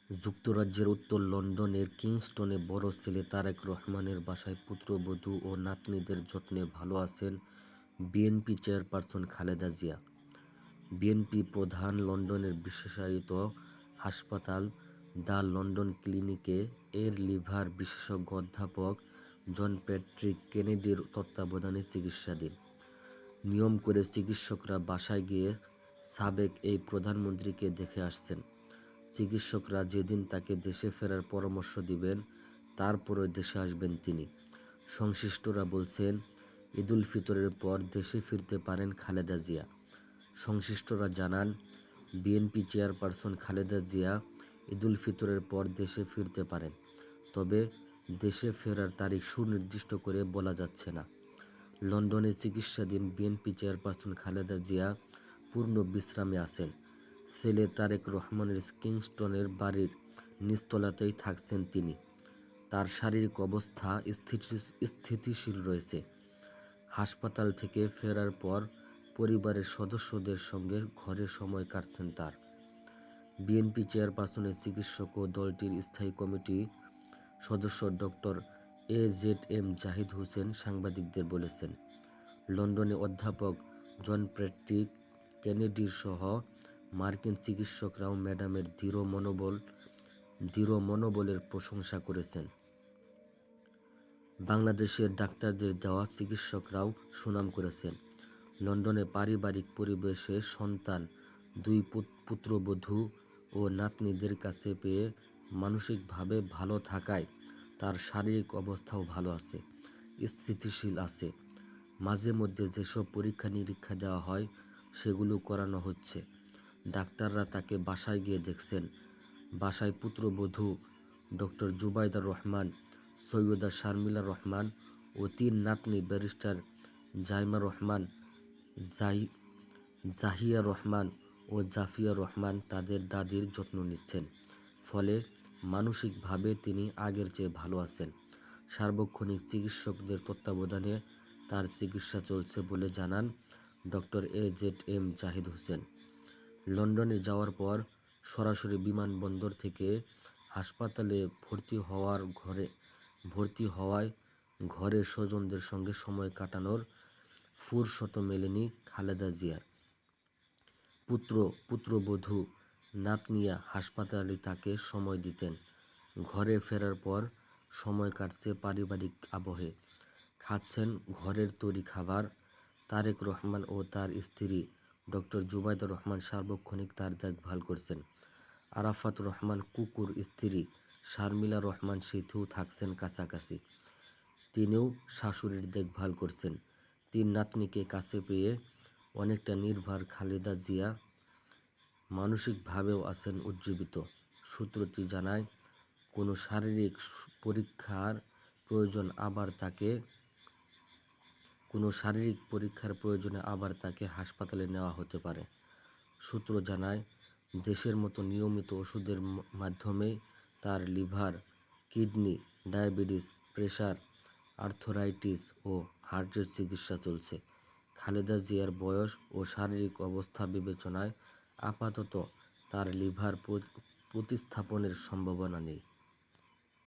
যুক্তরাজ্যের উত্তর লন্ডনের কিংস্টনে বড় ছেলে তারেক রহমানের বাসায় পুত্রবধূ ও নাতনিদের যত্নে ভালো আছেন BNP chairperson Khaleda Zia. BNP প্রধান লন্ডনের বিশেষায়িত হাসপাতাল দ্য লন্ডন ক্লিনিকে এর লিভার বিশেষজ্ঞ অধ্যাপক জন প্যাট্রিক কেনেডির তত্ত্বাবধানে চিকিৎসাধীন। নিয়ম করে চিকিৎসকরা বাসায় গিয়ে সাবেক এই প্রধানমন্ত্রীকে দেখে আসছেন। চিকিৎসকরা যেদিন তাকে দেশে ফেরার পরামর্শ দিবেন তারপরই দেশে আসবেন তিনি। সংশ্লিষ্টরা বলছেন, ঈদুল ফিতরের পর দেশে ফিরতে পারেন খালেদা জিয়া। সংশ্লিষ্টরা জানান, বিএনপি চেয়ারপারসন খালেদা জিয়া ঈদুল ফিতরের পর দেশে ফিরতে পারেন, তবে দেশে ফেরার তারিখ সুনির্দিষ্ট করে বলা যাচ্ছে না। লন্ডনে চিকিৎসাধীন বিএনপি চেয়ারপারসন খালেদা জিয়া পূর্ণ বিশ্রামে আছেন। ছেলে তারেক রহমানের কিংস্টনের বাড়ির নিচতলাতেই থাকছেন তিনি। তার শারীরিক অবস্থা স্থিতিশীল রয়েছে। হাসপাতাল থেকে ফেরার পর পরিবারের সদস্যদের সঙ্গে ঘরে সময় কাটছেন তার। বিএনপি চেয়ারপারসনের চিকিৎসক ও দলটির স্থায়ী কমিটি সদস্য ডক্টর AZM জাহিদ হোসেন সাংবাদিকদের বলেছেন, লন্ডনে অধ্যাপক জন প্যাট্রিক কেনেডির সহ মার্কিন চিকিৎসকরাও ম্যাডামের দৃঢ় মনোবলের প্রশংসা করেছেন। বাংলাদেশের ডাক্তারদের দেওয়া চিকিৎসকরাও সুনাম করেছেন। লন্ডনে পারিবারিক পরিবেশে সন্তান, দুই পুত্রবধূ ও নাতনিদের কাছে পেয়ে মানসিকভাবে ভালো থাকায় তার শারীরিক অবস্থাও ভালো আছে, স্থিতিশীল আছে। মাঝে মধ্যে যেসব পরীক্ষা নিরীক্ষা দেওয়া হয় সেগুলো করানো হচ্ছে। ডাক্তাররা তাকে বাসায় গিয়ে দেখছেন। বাসায় পুত্রবধূ ডক্টর জুবাইদা রহমান, সৈয়দা শারমিলা রহমান ও 3 নাতনি ব্যারিস্টার জাইমা রহমান, জাহিয়া রহমান ও জাফিয়া রহমান তাদের দাদির যত্ন নিচ্ছেন। ফলে মানসিকভাবে তিনি আগের চেয়ে ভালো আছেন। সার্বক্ষণিক চিকিৎসকদের তত্ত্বাবধানে তার চিকিৎসা চলছে বলে জানান ডক্টর AZM জাহিদ হোসেন। লন্ডনে যাওয়ার পর সরাসরি বিমানবন্দর থেকে হাসপাতালে ভর্তি হওয়ায় ঘরের স্বজনদের সঙ্গে সময় কাটানোর ফুরসত মেলেনি খালেদা জিয়ার। পুত্রবধূ, নাতনিয়া হাসপাতালে তাকে সময় দিতেন। ঘরে ফেরার পর সময় কাটছে পারিবারিক আবহে, খাচ্ছেন ঘরের তৈরি খাবার। তারেক রহমান ও তার স্ত্রী ডক্টর জুবাইদা রহমান সার্বক্ষণিক তার দেখভাল করছেন। আরাফাত রহমান কুকুর, স্ত্রী শারমিলা রহমান সেতুও থাকছেন কাছাকাছি। তিনিও শাশুড়ির দেখভাল করছেন। 3 নাতনিকে কাছে পেয়ে অনেকটা নির্ভর খালেদা জিয়া মানসিকভাবেও আছেন উজ্জীবিত। সূত্রটি জানায়, কোনো শারীরিক পরীক্ষার প্রয়োজনে আবার তাকে হাসপাতালে নেওয়া হতে পারে। সূত্র জানায়, দেশের মতো নিয়মিত ওষুধের মাধ্যমেই তার liver, kidney, diabetes, pressure, arthritis ও হার্টের চিকিৎসা চলছে। খালেদা জিয়ার বয়স ও শারীরিক অবস্থা বিবেচনায় আপাতত তার লিভার প্রতিস্থাপনের সম্ভাবনা নেই।